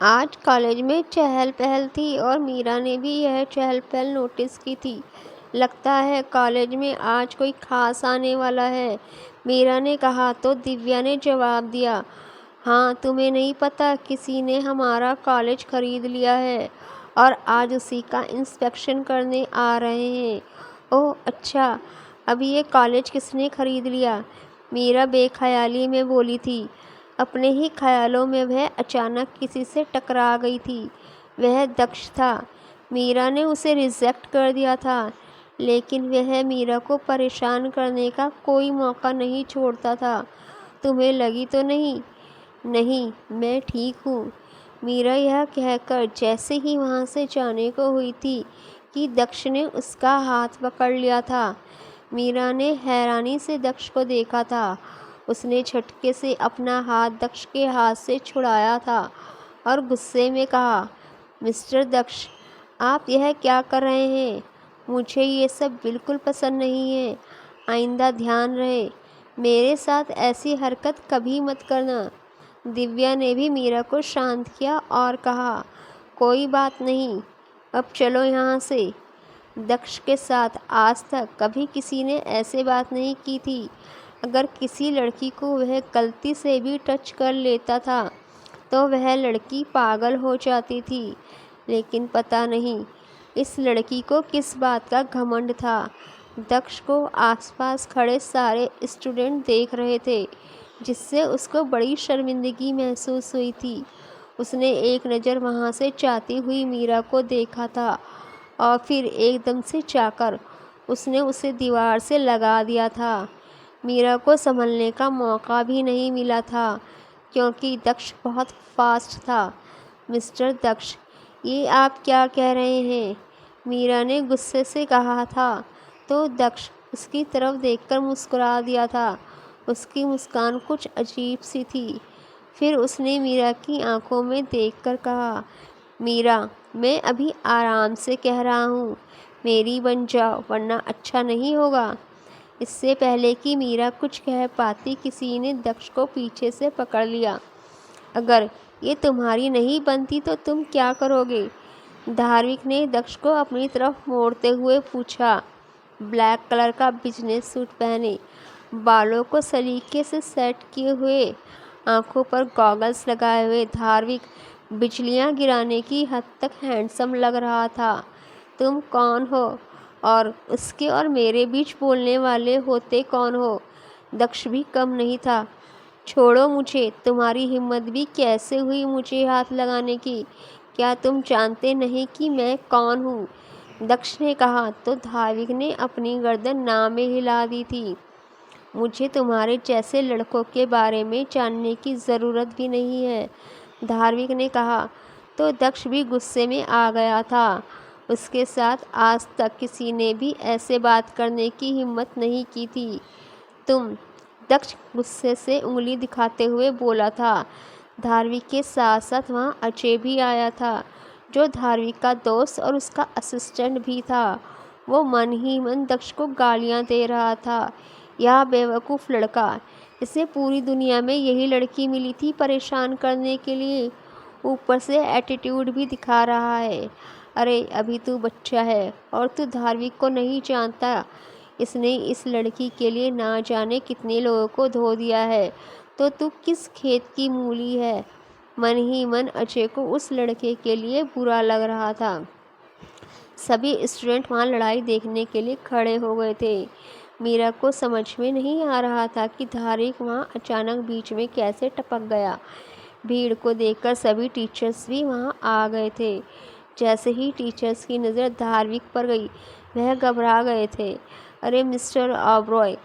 आज कॉलेज में चहल पहल थी और मीरा ने भी यह चहल पहल नोटिस की थी। लगता है कॉलेज में आज कोई खास आने वाला है, मीरा ने कहा तो दिव्या ने जवाब दिया, हाँ तुम्हें नहीं पता किसी ने हमारा कॉलेज खरीद लिया है और आज उसी का इंस्पेक्शन करने आ रहे हैं। ओह अच्छा, अभी ये कॉलेज किसने खरीद लिया? मीरा बेख्याली में बोली थी। अपने ही ख्यालों में वह अचानक किसी से टकरा गई थी। वह दक्ष था। मीरा ने उसे रिजेक्ट कर दिया था, लेकिन वह मीरा को परेशान करने का कोई मौका नहीं छोड़ता था। तुम्हें लगी तो नहीं? नहीं, मैं ठीक हूँ। मीरा यह कहकर जैसे ही वहाँ से जाने को हुई थी कि दक्ष ने उसका हाथ पकड़ लिया था। मीरा ने हैरानी से दक्ष को देखा था। उसने झटके से अपना हाथ दक्ष के हाथ से छुड़ाया था और गुस्से में कहा, मिस्टर दक्ष, आप यह क्या कर रहे हैं? मुझे ये सब बिल्कुल पसंद नहीं है। आइंदा ध्यान रहे, मेरे साथ ऐसी हरकत कभी मत करना। दिव्या ने भी मीरा को शांत किया और कहा, कोई बात नहीं, अब चलो यहाँ से। दक्ष के साथ आज तक कभी किसी ने ऐसे बात नहीं की थी। अगर किसी लड़की को वह गलती से भी टच कर लेता था तो वह लड़की पागल हो जाती थी। लेकिन पता नहीं इस लड़की को किस बात का घमंड था। दक्ष को आसपास खड़े सारे स्टूडेंट देख रहे थे, जिससे उसको बड़ी शर्मिंदगी महसूस हुई थी। उसने एक नज़र वहाँ से जाती हुई मीरा को देखा था और फिर एकदम से जाकर उसने उसे दीवार से लगा दिया था। मीरा को संभलने का मौका भी नहीं मिला था, क्योंकि दक्ष बहुत फास्ट था। मिस्टर दक्ष, ये आप क्या कह रहे हैं? मीरा ने गुस्से से कहा था तो दक्ष उसकी तरफ देखकर मुस्कुरा दिया था। उसकी मुस्कान कुछ अजीब सी थी। फिर उसने मीरा की आंखों में देखकर कहा, मीरा, मैं अभी आराम से कह रहा हूँ, मेरी बन जाओ वरना अच्छा नहीं होगा। इससे पहले कि मीरा कुछ कह पाती, किसी ने दक्ष को पीछे से पकड़ लिया। अगर ये तुम्हारी नहीं बनती तो तुम क्या करोगे? धार्मिक ने दक्ष को अपनी तरफ मोड़ते हुए पूछा। ब्लैक कलर का बिजनेस सूट पहने, बालों को सलीके से सेट किए हुए, आंखों पर गॉगल्स लगाए हुए धार्मिक बिजलियां गिराने की हद तक हैंडसम लग रहा था। तुम कौन हो और उसके और मेरे बीच बोलने वाले होते कौन हो? दक्ष भी कम नहीं था। छोड़ो मुझे, तुम्हारी हिम्मत भी कैसे हुई मुझे हाथ लगाने की? क्या तुम जानते नहीं कि मैं कौन हूँ? दक्ष ने कहा तो धार्मिक ने अपनी गर्दन ना में हिला दी थी। मुझे तुम्हारे जैसे लड़कों के बारे में जानने की ज़रूरत भी नहीं है, धार्मिक ने कहा तो दक्ष भी गुस्से में आ गया था। उसके साथ आज तक किसी ने भी ऐसे बात करने की हिम्मत नहीं की थी। तुम, दक्ष गुस्से से उंगली दिखाते हुए बोला था। धार्मिक के साथ साथ वहाँ अजय भी आया था, जो धार्मिक का दोस्त और उसका असिस्टेंट भी था। वो मन ही मन दक्ष को गालियाँ दे रहा था। यह बेवकूफ़ लड़का, इसे पूरी दुनिया में यही लड़की मिली थी परेशान करने के लिए, ऊपर से एटीट्यूड भी दिखा रहा है। अरे अभी तू बच्चा है और तू धार्मिक को नहीं जानता। इसने इस लड़की के लिए ना जाने कितने लोगों को धो दिया है, तो तू किस खेत की मूली है? मन ही मन अजय को उस लड़के के लिए बुरा लग रहा था। सभी स्टूडेंट वहाँ लड़ाई देखने के लिए खड़े हो गए थे। मीरा को समझ में नहीं आ रहा था कि धार्मिक वहाँ अचानक बीच में कैसे टपक गया। भीड़ को देखकर सभी टीचर्स भी वहाँ आ गए थे। जैसे ही टीचर्स की नज़र धार्मिक पर गई, वह घबरा गए थे। अरे मिस्टर ओबरॉय,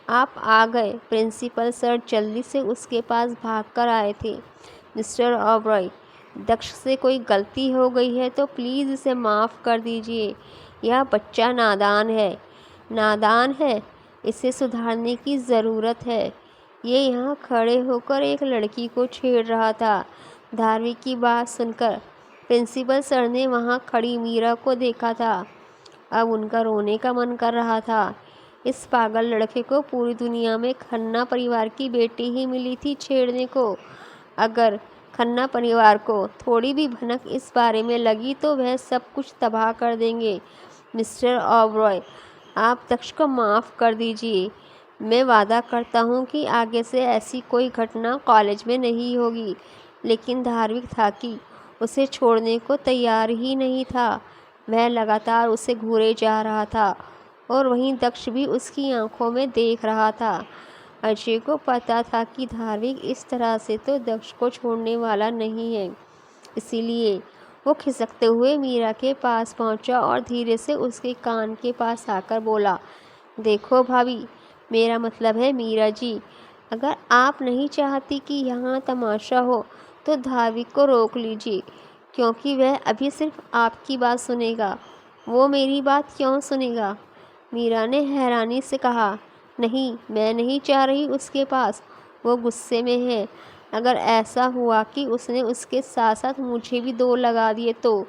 आप आ गए। प्रिंसिपल सर जल्दी से उसके पास भागकर आए थे। मिस्टर ओबरॉय, दक्ष से कोई गलती हो गई है तो प्लीज़ इसे माफ़ कर दीजिए। यह बच्चा नादान है। नादान है, इसे सुधारने की ज़रूरत है। ये यहाँ खड़े होकर एक लड़की को छेड़ रहा था। धार्मिक की बात सुनकर प्रिंसिपल सर ने वहाँ खड़ी मीरा को देखा था। अब उनका रोने का मन कर रहा था। इस पागल लड़के को पूरी दुनिया में खन्ना परिवार की बेटी ही मिली थी छेड़ने को। अगर खन्ना परिवार को थोड़ी भी भनक इस बारे में लगी तो वह सब कुछ तबाह कर देंगे। मिस्टर ओबरॉय, आप दक्ष को माफ़ कर दीजिए। मैं वादा करता हूँ कि आगे से ऐसी कोई घटना कॉलेज में नहीं होगी। लेकिन धार्मिक था कि उसे छोड़ने को तैयार ही नहीं था। वह लगातार उसे घूरे जा रहा था और वहीं दक्ष भी उसकी आंखों में देख रहा था। अजय को पता था कि धार्मिक इस तरह से तो दक्ष को छोड़ने वाला नहीं है। इसीलिए वो खिसकते हुए मीरा के पास पहुंचा और धीरे से उसके कान के पास आकर बोला, देखो भाभी, मेरा मतलब है मीरा जी, अगर आप नहीं चाहती कि यहाँ तमाशा हो तो धार्मिक को रोक लीजिए, क्योंकि वह अभी सिर्फ आपकी बात सुनेगा। वो मेरी बात क्यों सुनेगा? मीरा ने हैरानी से कहा, नहीं, मैं नहीं चाह रही उसके पास। वो गुस्से में है। अगर ऐसा हुआ कि उसने उसके साथ साथ मुझे भी दो लगा दिए तो?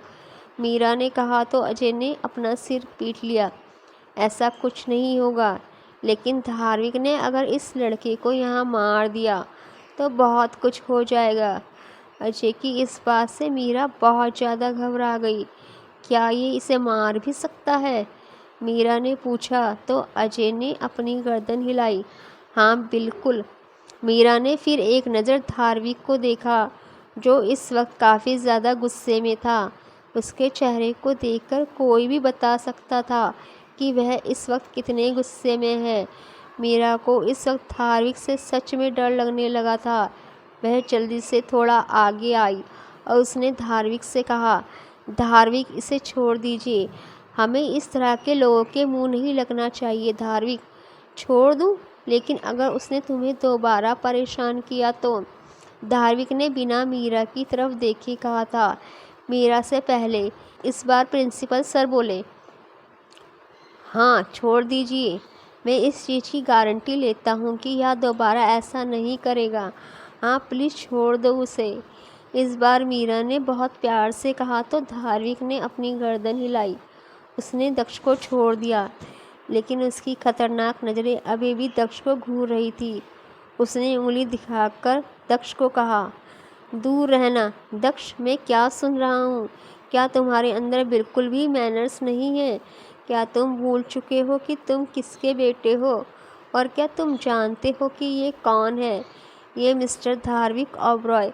मीरा ने कहा तो अजय ने अपना सिर पीट लिया। ऐसा कुछ नहीं होगा, लेकिन धार्मिक ने अगर इस लड़के को यहाँ मार दिया तो बहुत कुछ हो जाएगा। अजय की इस बात से मीरा बहुत ज़्यादा घबरा गई। क्या ये इसे मार भी सकता है? मीरा ने पूछा तो अजय ने अपनी गर्दन हिलाई। हाँ बिल्कुल। मीरा ने फिर एक नज़र धार्मिक को देखा, जो इस वक्त काफ़ी ज़्यादा गुस्से में था। उसके चेहरे को देखकर कोई भी बता सकता था कि वह इस वक्त कितने गुस्से में है। मीरा को इस वक्त धार्मिक से सच में डर लगने लगा था। वह जल्दी से थोड़ा आगे आई और उसने धार्मिक से कहा, धार्मिक, इसे छोड़ दीजिए। हमें इस तरह के लोगों के मुंह नहीं लगना चाहिए। धार्मिक, छोड़ दूं? लेकिन अगर उसने तुम्हें दोबारा परेशान किया तो? धार्मिक ने बिना मीरा की तरफ देखे कहा था। मीरा से पहले इस बार प्रिंसिपल सर बोले, हाँ छोड़ दीजिए। मैं इस चीज़ की गारंटी लेता हूँ कि यह दोबारा ऐसा नहीं करेगा। हाँ प्लीज़ छोड़ दो उसे। इस बार मीरा ने बहुत प्यार से कहा तो धार्मिक ने अपनी गर्दन हिलाई। उसने दक्ष को छोड़ दिया, लेकिन उसकी खतरनाक नज़रें अभी भी दक्ष को घूर रही थी। उसने उंगली दिखाकर दक्ष को कहा, दूर रहना। दक्ष, मैं क्या सुन रहा हूँ? क्या तुम्हारे अंदर बिल्कुल भी मैनर्स नहीं है? क्या तुम भूल चुके हो कि तुम किसके बेटे हो? और क्या तुम जानते हो कि ये कौन है? ये मिस्टर धार्मिक ओबरॉय,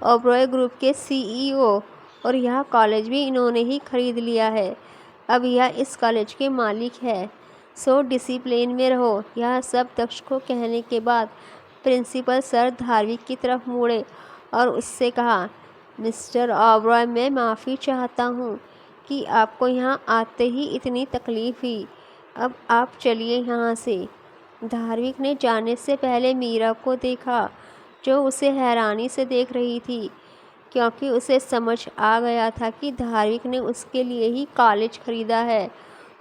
ओबरॉय ग्रुप के सीईओ, और यह कॉलेज भी इन्होंने ही खरीद लिया है। अब यह इस कॉलेज के मालिक है। सो डिसिप्लिन में रहो। यह सब दक्ष को कहने के बाद प्रिंसिपल सर धार्मिक की तरफ मुड़े और उससे कहा, मिस्टर ओबरॉय, मैं माफ़ी चाहता हूँ कि आपको यहाँ आते ही इतनी तकलीफ़ हुई। अब आप चलिए यहाँ से। धार्मिक ने जाने से पहले मीरा को देखा, जो उसे हैरानी से देख रही थी, क्योंकि उसे समझ आ गया था कि धार्मिक ने उसके लिए ही कॉलेज खरीदा है।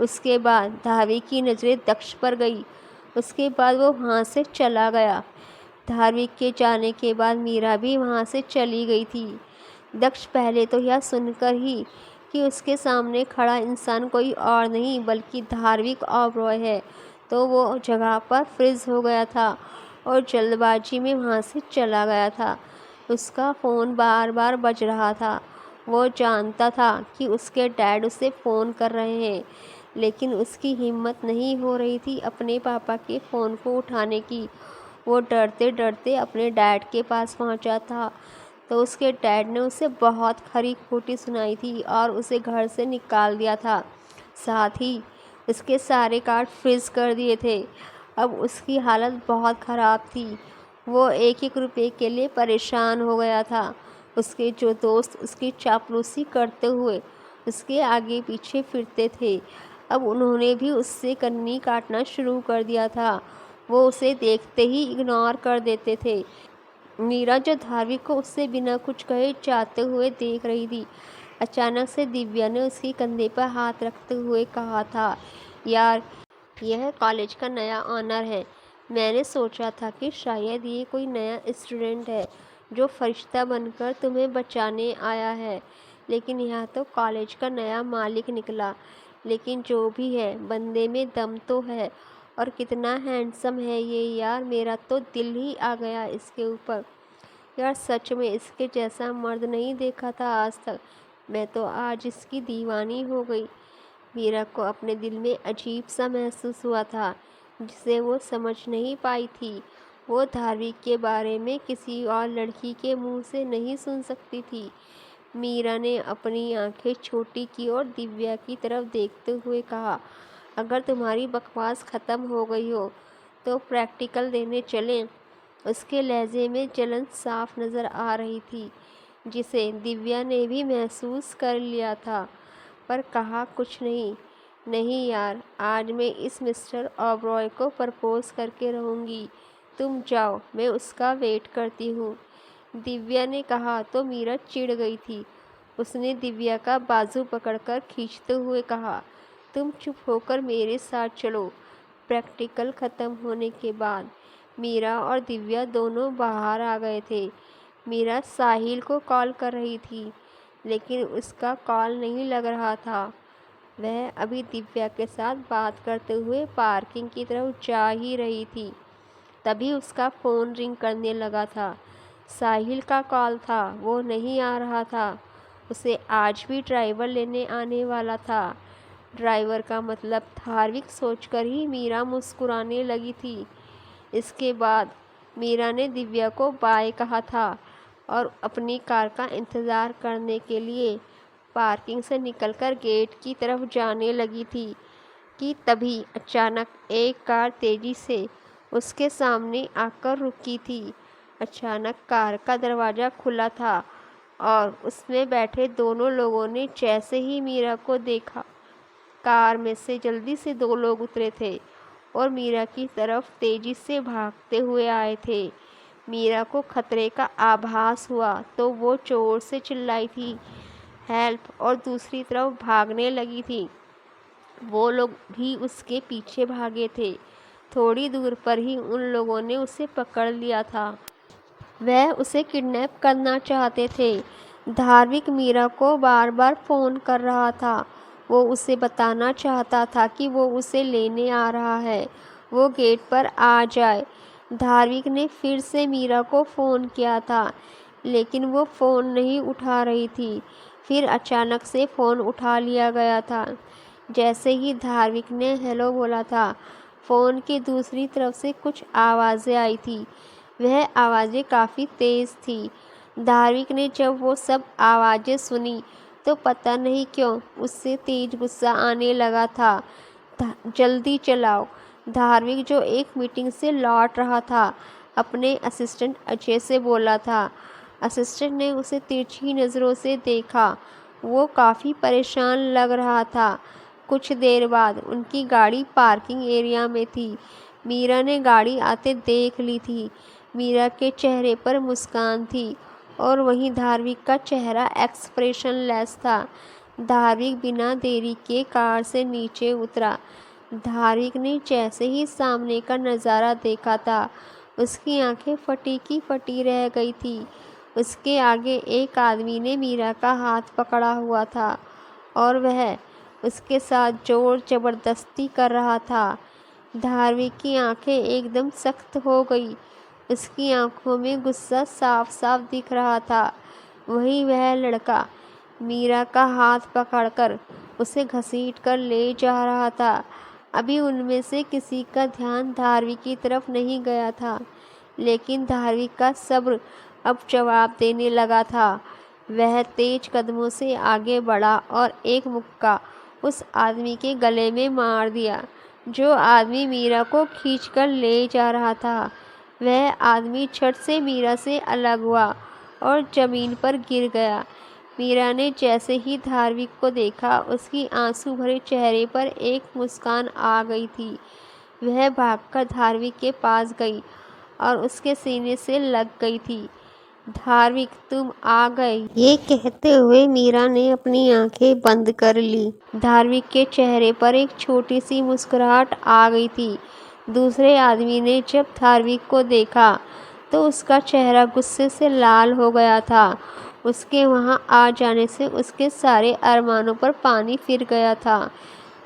उसके बाद धार्मिक की नज़रें दक्ष पर गई। उसके बाद वो वहाँ से चला गया। धार्मिक के जाने के बाद मीरा भी वहाँ से चली गई थी। दक्ष पहले तो यह सुनकर ही कि उसके सामने खड़ा इंसान कोई और नहीं बल्कि धार्मिक ओबरॉय है, तो वो जगह पर फ्रीज हो गया था और जल्दबाजी में वहाँ से चला गया था। उसका फ़ोन बार बार बज रहा था। वो जानता था कि उसके डैड उसे फ़ोन कर रहे हैं, लेकिन उसकी हिम्मत नहीं हो रही थी अपने पापा के फ़ोन को उठाने की। वो डरते डरते अपने डैड के पास पहुंचा था, तो उसके डैड ने उसे बहुत खरी खोटी सुनाई थी और उसे घर से निकाल दिया था। साथ ही उसके सारे कार्ड फ्रीज कर दिए थे। अब उसकी हालत बहुत ख़राब थी। वो एक एक रुपये के लिए परेशान हो गया था। उसके जो दोस्त उसकी चापलूसी करते हुए उसके आगे पीछे फिरते थे, अब उन्होंने भी उससे कन्नी काटना शुरू कर दिया था। वो उसे देखते ही इग्नोर कर देते थे। मीरा, जो धार्मिक को उससे बिना कुछ कहे जाते हुए देख रही थी, अचानक से दिव्या ने उसके कंधे पर हाथ रखते हुए कहा था, यार, यह कॉलेज का नया ऑनर है। मैंने सोचा था कि शायद ये कोई नया स्टूडेंट है जो फरिश्ता बनकर तुम्हें बचाने आया है, लेकिन यह तो कॉलेज का नया मालिक निकला। लेकिन जो भी है, बंदे में दम तो है। और कितना हैंडसम है ये यार, मेरा तो दिल ही आ गया इसके ऊपर। यार सच में इसके जैसा मर्द नहीं देखा था आज तक। मैं तो आज इसकी दीवानी हो गई। मीरा को अपने दिल में अजीब सा महसूस हुआ था जिसे वो समझ नहीं पाई थी। वो धार्मिक के बारे में किसी और लड़की के मुंह से नहीं सुन सकती थी। मीरा ने अपनी आंखें छोटी की और दिव्या की तरफ देखते हुए कहा, अगर तुम्हारी बकवास ख़त्म हो गई हो तो प्रैक्टिकल देने चलें। उसके लहजे में जलन साफ नज़र आ रही थी जिसे दिव्या ने भी महसूस कर लिया था, पर कहा कुछ नहीं। नहीं यार, आज मैं इस मिस्टर ओबरॉय को प्रपोज करके रहूँगी। तुम जाओ, मैं उसका वेट करती हूँ। दिव्या ने कहा तो मीरा चिढ़ गई थी। उसने दिव्या का बाजू पकड़कर खींचते हुए कहा, तुम चुप होकर मेरे साथ चलो। प्रैक्टिकल ख़त्म होने के बाद मीरा और दिव्या दोनों बाहर आ गए थे। मीरा साहिल को कॉल कर रही थी लेकिन उसका कॉल नहीं लग रहा था। वह अभी दिव्या के साथ बात करते हुए पार्किंग की तरफ जा ही रही थी, तभी उसका फ़ोन रिंग करने लगा था। साहिल का कॉल था, वो नहीं आ रहा था। उसे आज भी ड्राइवर लेने आने वाला था। ड्राइवर का मतलब धार्मिक सोचकर ही मीरा मुस्कुराने लगी थी। इसके बाद मीरा ने दिव्या को बाय कहा था और अपनी कार का इंतज़ार करने के लिए पार्किंग से निकलकर गेट की तरफ जाने लगी थी कि तभी अचानक एक कार तेज़ी से उसके सामने आकर रुकी थी। अचानक कार का दरवाज़ा खुला था और उसमें बैठे दोनों लोगों ने जैसे ही मीरा को देखा, कार में से जल्दी से दो लोग उतरे थे और मीरा की तरफ तेज़ी से भागते हुए आए थे। मीरा को खतरे का आभास हुआ तो वो जोर से चिल्लाई थी, हेल्प, और दूसरी तरफ भागने लगी थी। वो लोग भी उसके पीछे भागे थे। थोड़ी दूर पर ही उन लोगों ने उसे पकड़ लिया था। वह उसे किडनैप करना चाहते थे। धार्मिक मीरा को बार बार फ़ोन कर रहा था। वो उसे बताना चाहता था कि वो उसे लेने आ रहा है, वो गेट पर आ जाए। धार्मिक ने फिर से मीरा को फ़ोन किया था लेकिन वो फ़ोन नहीं उठा रही थी। फिर अचानक से फ़ोन उठा लिया गया था। जैसे ही धार्मिक ने हेलो बोला था, फ़ोन की दूसरी तरफ से कुछ आवाज़ें आई थी। वह आवाज़ें काफ़ी तेज़ थी। धार्मिक ने जब वो सब आवाज़ें सुनी तो पता नहीं क्यों उससे तेज गुस्सा आने लगा था। जल्दी चलाओ। धार्मिक, जो एक मीटिंग से लौट रहा था, अपने असिस्टेंट अजय से बोला था। असिस्टेंट ने उसे तिरछी नज़रों से देखा। वो काफ़ी परेशान लग रहा था। कुछ देर बाद उनकी गाड़ी पार्किंग एरिया में थी। मीरा ने गाड़ी आते देख ली थी। मीरा के चेहरे पर मुस्कान थी और वहीं धार्मिक का चेहरा एक्सप्रेशनलेस था। धार्मिक बिना देरी के कार से नीचे उतरा। धार्मिक ने जैसे ही सामने का नज़ारा देखा था, उसकी आंखें फटी की फटी रह गई थी। उसके आगे एक आदमी ने मीरा का हाथ पकड़ा हुआ था और वह उसके साथ जोर ज़बरदस्ती कर रहा था। धार्मिक की आंखें एकदम सख्त हो गई। उसकी आंखों में गुस्सा साफ साफ दिख रहा था। वही वह लड़का मीरा का हाथ पकड़कर उसे घसीट कर ले जा रहा था। अभी उनमें से किसी का ध्यान धार्मिक की तरफ नहीं गया था, लेकिन धार्मिक का सब्र अब जवाब देने लगा था। वह तेज कदमों से आगे बढ़ा और एक मुक्का उस आदमी के गले में मार दिया जो आदमी मीरा को खींचकर ले जा रहा था। वह आदमी झट से मीरा से अलग हुआ और ज़मीन पर गिर गया। मीरा ने जैसे ही धार्मिक को देखा, उसकी आंसू भरे चेहरे पर एक मुस्कान आ गई थी। वह भागकर धार्मिक के पास गई और उसके सीने से लग गई थी। धार्मिक, तुम आ गए, ये कहते हुए मीरा ने अपनी आंखें बंद कर ली। धार्मिक के चेहरे पर एक छोटी सी मुस्कुराहट आ गई थी। दूसरे आदमी ने जब धार्मिक को देखा तो उसका चेहरा गुस्से से लाल हो गया था। उसके वहां आ जाने से उसके सारे अरमानों पर पानी फिर गया था।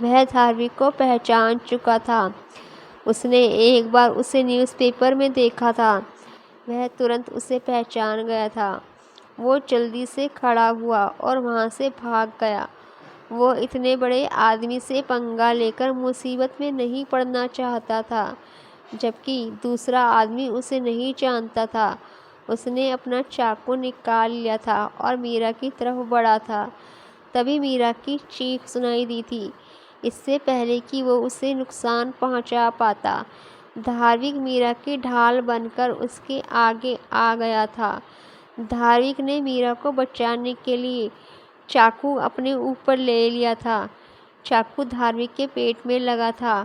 वह धार्मिक को पहचान चुका था। उसने एक बार उसे न्यूज़पेपर में देखा था। वह तुरंत उसे पहचान गया था। वो जल्दी से खड़ा हुआ और वहाँ से भाग गया। वो इतने बड़े आदमी से पंगा लेकर मुसीबत में नहीं पड़ना चाहता था, जबकि दूसरा आदमी उसे नहीं जानता था। उसने अपना चाकू निकाल लिया था और मीरा की तरफ बढ़ा था। तभी मीरा की चीख सुनाई दी थी। इससे पहले कि वो उसे नुकसान पहुंचा पाता, धार्मिक मीरा की ढाल बनकर उसके आगे आ गया था। धार्मिक ने मीरा को बचाने के लिए चाकू अपने ऊपर ले लिया था। चाकू धार्मिक के पेट में लगा था।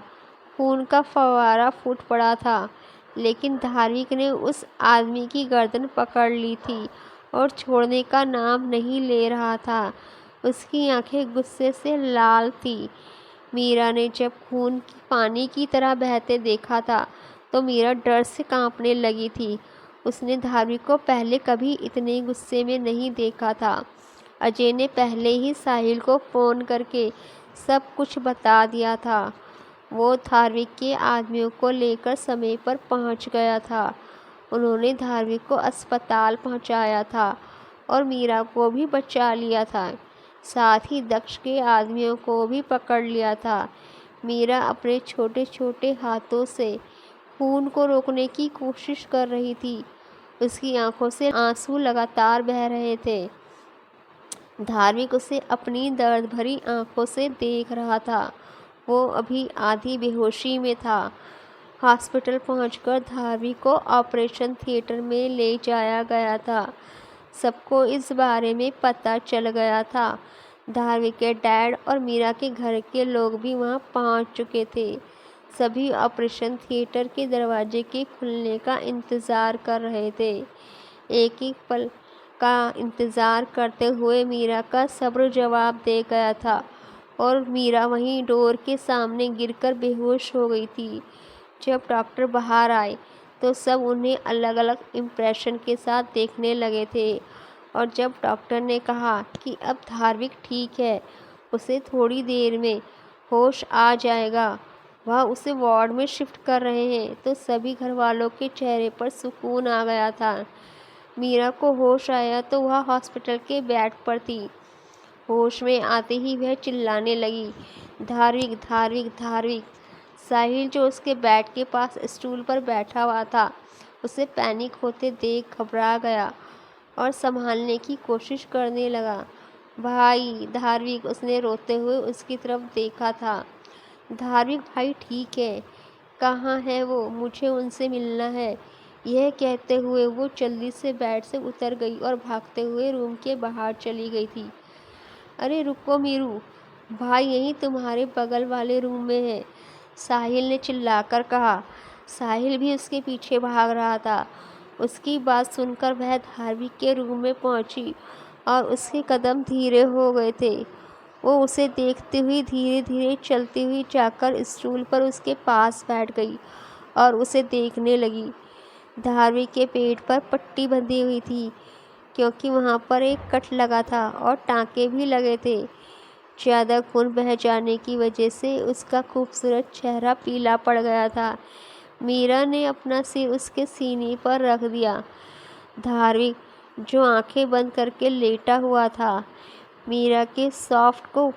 खून का फव्वारा फूट पड़ा था, लेकिन धार्मिक ने उस आदमी की गर्दन पकड़ ली थी और छोड़ने का नाम नहीं ले रहा था। उसकी आंखें गुस्से से लाल थी। मीरा ने जब खून की पानी की तरह बहते देखा था तो मीरा डर से कांपने लगी थी। उसने धार्मिक को पहले कभी इतने गुस्से में नहीं देखा था। अजय ने पहले ही साहिल को फ़ोन करके सब कुछ बता दिया था। वो धार्मिक के आदमियों को लेकर समय पर पहुंच गया था। उन्होंने धार्मिक को अस्पताल पहुंचाया था और मीरा को भी बचा लिया था। साथ ही दक्ष के आदमियों को भी पकड़ लिया था। मीरा अपने छोटे छोटे हाथों से खून को रोकने की कोशिश कर रही थी। उसकी आंखों से आंसू लगातार बह रहे थे। धार्मिक उसे अपनी दर्द भरी आंखों से देख रहा था। वो अभी आधी बेहोशी में था। हॉस्पिटल पहुंचकर धार्मिक को ऑपरेशन थिएटर में ले जाया गया था। सबको इस बारे में पता चल गया था। धार्मिक के डैड और मीरा के घर के लोग भी वहां पहुंच चुके थे। सभी ऑपरेशन थिएटर के दरवाजे के खुलने का इंतज़ार कर रहे थे। एक एक पल का इंतज़ार करते हुए मीरा का सब्र जवाब दे गया था और मीरा वहीं डोर के सामने गिरकर बेहोश हो गई थी। जब डॉक्टर बाहर आए तो सब उन्हें अलग अलग इम्प्रेशन के साथ देखने लगे थे। और जब डॉक्टर ने कहा कि अब धार्मिक ठीक है, उसे थोड़ी देर में होश आ जाएगा, वह उसे वार्ड में शिफ्ट कर रहे हैं, तो सभी घर वालों के चेहरे पर सुकून आ गया था। मीरा को होश आया तो वह हॉस्पिटल के बेड पर थी। होश में आते ही वह चिल्लाने लगी, धार्मिक धार्मिक धार्मिक। साहिल जो उसके बेड के पास स्टूल पर बैठा हुआ था, उसे पैनिक होते देख घबरा गया और संभालने की कोशिश करने लगा। भाई धार्मिक, उसने रोते हुए उसकी तरफ देखा था। धार्मिक भाई ठीक है, कहाँ है वो, मुझे उनसे मिलना है। यह कहते हुए वो जल्दी से बेड से उतर गई और भागते हुए रूम के बाहर चली गई थी। अरे रुको मीरू, भाई यहीं तुम्हारे बगल वाले रूम में है, साहिल ने चिल्लाकर कहा। साहिल भी उसके पीछे भाग रहा था। उसकी बात सुनकर वह धार्मिक के रूम में पहुंची और उसके कदम धीरे हो गए थे। वो उसे देखती हुई धीरे धीरे चलती हुई जाकर स्टूल पर उसके पास बैठ गई और उसे देखने लगी। धार्मिक के पेट पर पट्टी बंधी हुई थी, क्योंकि वहाँ पर एक कट लगा था और टाँके भी लगे थे। ज़्यादा खून बह जाने की वजह से उसका खूबसूरत चेहरा पीला पड़ गया था। मीरा ने अपना सिर उसके सीने पर रख दिया। धार्मिक, जो आंखें बंद करके लेटा हुआ था, मीरा के सॉफ्ट को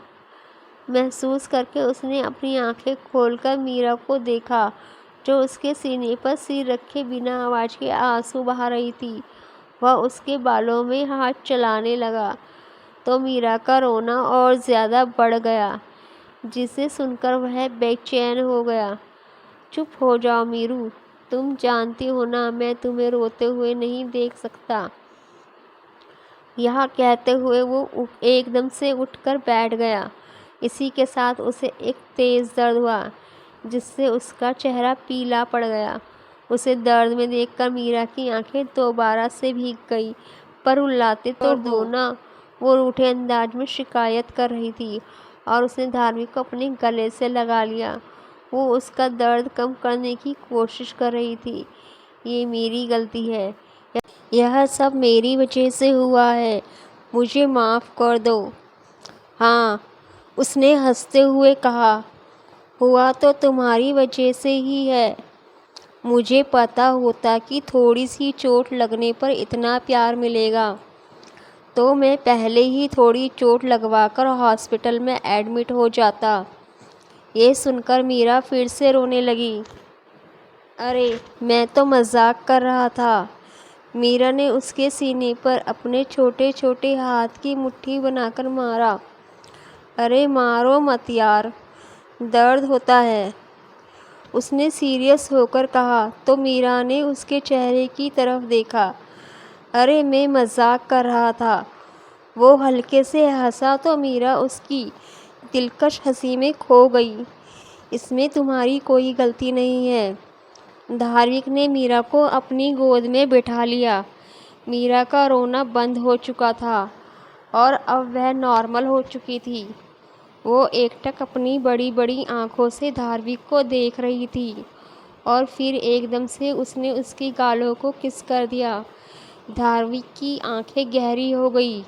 महसूस करके उसने अपनी आंखें खोलकर मीरा को देखा, जो उसके सीने पर सिर रखे बिना आवाज़ के आंसू बहा रही थी। वह उसके बालों में हाथ चलाने लगा तो मीरा का रोना और ज़्यादा बढ़ गया, जिसे सुनकर वह बेचैन हो गया। चुप हो जाओ मीरू, तुम जानती हो ना मैं तुम्हें रोते हुए नहीं देख सकता। यह कहते हुए वो एकदम से उठकर बैठ गया। इसी के साथ उसे एक तेज़ दर्द हुआ, जिससे उसका चेहरा पीला पड़ गया। उसे दर्द में देखकर मीरा की आंखें दोबारा से भीग गई, पर रुलाते तो दो ना, वो रूठे अंदाज में शिकायत कर रही थी और उसने धार्मिक को अपने गले से लगा लिया। वो उसका दर्द कम करने की कोशिश कर रही थी। ये मेरी गलती है, यह सब मेरी वजह से हुआ है, मुझे माफ़ कर दो। हाँ, उसने हंसते हुए कहा, हुआ तो तुम्हारी वजह से ही है। मुझे पता होता कि थोड़ी सी चोट लगने पर इतना प्यार मिलेगा तो मैं पहले ही थोड़ी चोट लगवाकर हॉस्पिटल में एडमिट हो जाता। ये सुनकर मीरा फिर से रोने लगी। अरे मैं तो मजाक कर रहा था। मीरा ने उसके सीने पर अपने छोटे छोटे हाथ की मुट्ठी बनाकर मारा। अरे मारो मत यार, दर्द होता है, उसने सीरियस होकर कहा। तो मीरा ने उसके चेहरे की तरफ देखा। अरे मैं मजाक कर रहा था। वो हल्के से हंसा तो मीरा उसकी दिलकश हंसी में खो गई। इसमें तुम्हारी कोई गलती नहीं है। धार्मिक ने मीरा को अपनी गोद में बिठा लिया। मीरा का रोना बंद हो चुका था और अब वह नॉर्मल हो चुकी थी। वो एकटक अपनी बड़ी बड़ी आंखों से धार्मिक को देख रही थी और फिर एकदम से उसने उसकी गालों को किस कर दिया। धार्मिक की आंखें गहरी हो गई।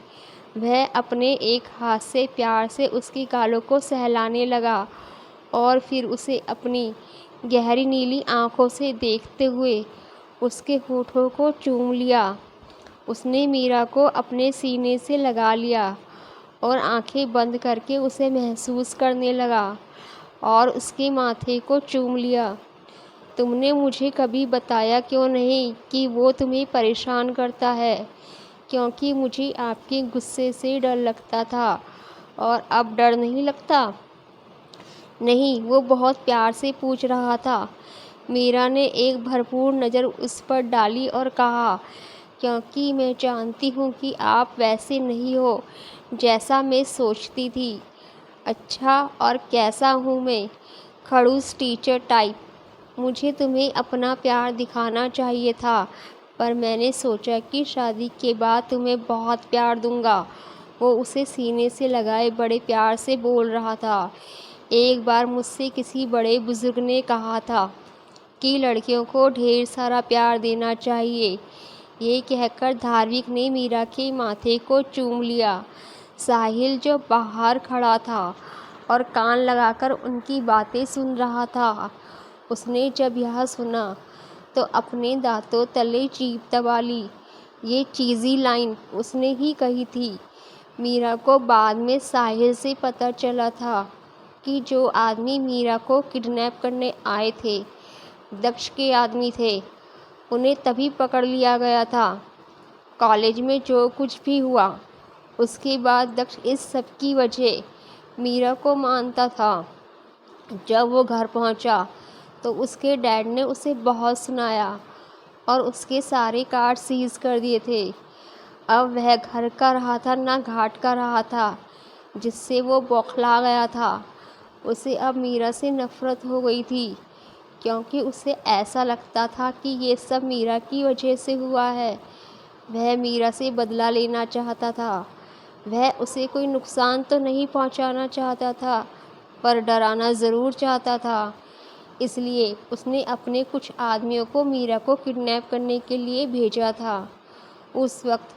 वह अपने एक हाथ से प्यार से उसकी गालों को सहलाने लगा और फिर उसे अपनी गहरी नीली आंखों से देखते हुए उसके होठों को चूम लिया। उसने मीरा को अपने सीने से लगा लिया और आंखें बंद करके उसे महसूस करने लगा और उसके माथे को चूम लिया। तुमने मुझे कभी बताया क्यों नहीं कि वो तुम्हें परेशान करता है? क्योंकि मुझे आपके गुस्से से डर लगता था और अब डर नहीं लगता। नहीं, वो बहुत प्यार से पूछ रहा था। मीरा ने एक भरपूर नज़र उस पर डाली और कहा, क्योंकि मैं जानती हूँ कि आप वैसे नहीं हो जैसा मैं सोचती थी। अच्छा, और कैसा हूँ मैं? खड़ूस टीचर टाइप। मुझे तुम्हें अपना प्यार दिखाना चाहिए था, पर मैंने सोचा कि शादी के बाद तुम्हें बहुत प्यार दूंगा। वो उसे सीने से लगाए बड़े प्यार से बोल रहा था। एक बार मुझसे किसी बड़े बुजुर्ग ने कहा था कि लड़कियों को ढेर सारा प्यार देना चाहिए। ये कहकर धार्मिक ने मीरा के माथे को चूम लिया। साहिल, जो बाहर खड़ा था और कान लगाकर उनकी बातें सुन रहा था, उसने जब यह सुना तो अपने दांतों तले जीभ दबा ली। ये चीज़ी लाइन उसने ही कही थी। मीरा को बाद में साहिल से पता चला था कि जो आदमी मीरा को किडनैप करने आए थे दक्ष के आदमी थे। उन्हें तभी पकड़ लिया गया था। कॉलेज में जो कुछ भी हुआ उसके बाद दक्ष इस सब की वजह मीरा को मानता था। जब वो घर पहुंचा तो उसके डैड ने उसे बहुत सुनाया और उसके सारे कार्ड सीज कर दिए थे। अब वह घर का रहा था ना घाट का रहा था, जिससे वो बौखला गया था। उसे अब मीरा से नफ़रत हो गई थी, क्योंकि उसे ऐसा लगता था कि ये सब मीरा की वजह से हुआ है। वह मीरा से बदला लेना चाहता था। वह उसे कोई नुकसान तो नहीं पहुंचाना चाहता था, पर डराना ज़रूर चाहता था। इसलिए उसने अपने कुछ आदमियों को मीरा को किडनैप करने के लिए भेजा था। उस वक्त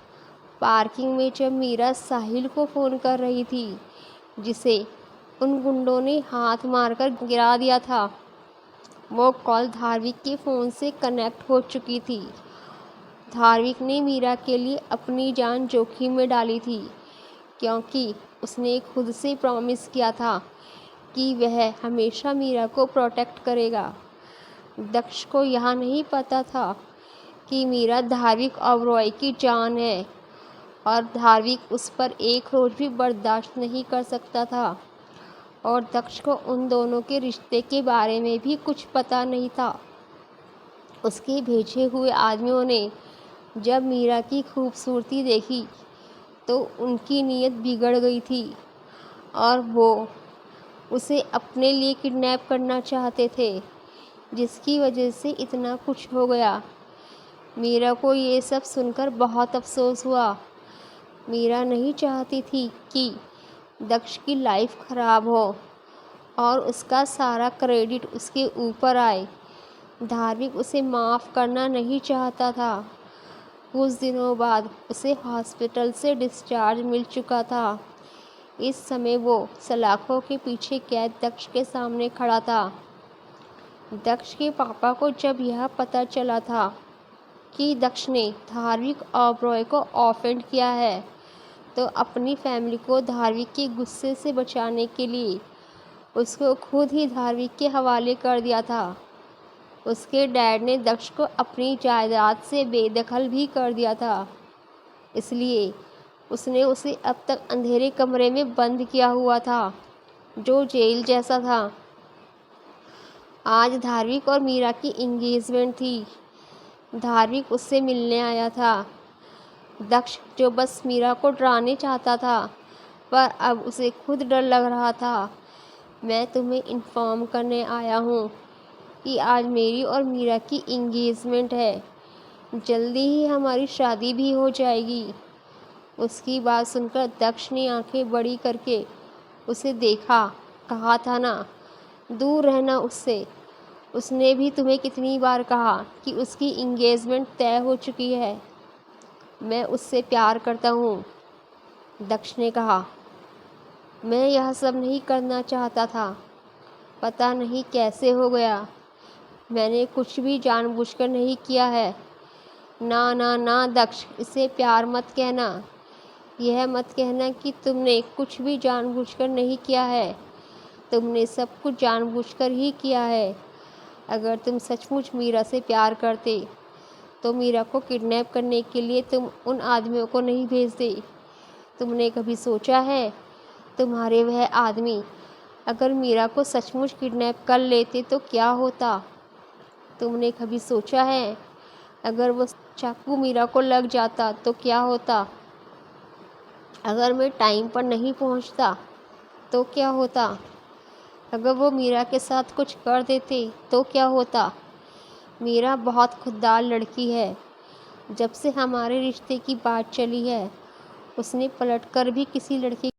पार्किंग में जब मीरा साहिल को फ़ोन कर रही थी, जिसे उन गुंडों ने हाथ मारकर गिरा दिया था, वो कॉल धार्मिक के फ़ोन से कनेक्ट हो चुकी थी। धार्मिक ने मीरा के लिए अपनी जान जोखिम में डाली थी, क्योंकि उसने खुद से प्रॉमिस किया था कि वह हमेशा मीरा को प्रोटेक्ट करेगा। दक्ष को यह नहीं पता था कि मीरा धार्मिक ओबरॉय की जान है और धार्मिक उस पर एक रोज़ भी बर्दाश्त नहीं कर सकता था। और दक्ष को उन दोनों के रिश्ते के बारे में भी कुछ पता नहीं था। उसके भेजे हुए आदमियों ने जब मीरा की खूबसूरती देखी तो उनकी नीयत बिगड़ गई थी और वो उसे अपने लिए किडनैप करना चाहते थे, जिसकी वजह से इतना कुछ हो गया। मीरा को ये सब सुनकर बहुत अफसोस हुआ। मीरा नहीं चाहती थी कि दक्ष की लाइफ ख़राब हो और उसका सारा क्रेडिट उसके ऊपर आए। धार्मिक उसे माफ़ करना नहीं चाहता था। कुछ दिनों बाद उसे हॉस्पिटल से डिस्चार्ज मिल चुका था। इस समय वो सलाखों के पीछे कैद दक्ष के सामने खड़ा था। दक्ष के पापा को जब यह पता चला था कि दक्ष ने धार्मिक ओबरॉय को ऑफेंड किया है, तो अपनी फैमिली को धार्मिक के गुस्से से बचाने के लिए उसको खुद ही धार्मिक के हवाले कर दिया था। उसके डैड ने दक्ष को अपनी जायदाद से बेदखल भी कर दिया था, इसलिए उसने उसे अब तक अंधेरे कमरे में बंद किया हुआ था, जो जेल जैसा था। आज धार्मिक और मीरा की एंगेजमेंट थी। धार्मिक उससे मिलने आया था। दक्ष जो बस मीरा को डराने चाहता था, पर अब उसे खुद डर लग रहा था। मैं तुम्हें इन्फॉर्म करने आया हूँ कि आज मेरी और मीरा की एंगेजमेंट है। जल्दी ही हमारी शादी भी हो जाएगी। उसकी बात सुनकर दक्ष ने आंखें बड़ी करके उसे देखा। कहा था ना, दूर रहना उससे। उसने भी तुम्हें कितनी बार कहा कि उसकी एंगेजमेंट तय हो चुकी है। मैं उससे प्यार करता हूँ, दक्ष ने कहा। मैं यह सब नहीं करना चाहता था, पता नहीं कैसे हो गया। मैंने कुछ भी जानबूझकर नहीं किया है। ना ना ना दक्ष, इसे प्यार मत कहना। यह मत कहना कि तुमने कुछ भी जानबूझकर नहीं किया है। तुमने सब कुछ जानबूझकर ही किया है। अगर तुम सचमुच मीरा से प्यार करते तो मीरा को किडनैप करने के लिए तुम उन आदमियों को नहीं भेजते। तुमने कभी सोचा है, तुम्हारे वह आदमी अगर मीरा को सचमुच किडनैप कर लेते तो क्या होता? तुमने कभी सोचा है, अगर वो चाकू मीरा को लग जाता तो क्या होता? अगर मैं टाइम पर नहीं पहुंचता तो क्या होता? अगर वो मीरा के साथ कुछ कर देते तो क्या होता? मीरा बहुत खुददार लड़की है। जब से हमारे रिश्ते की बात चली है, उसने पलटकर भी किसी लड़के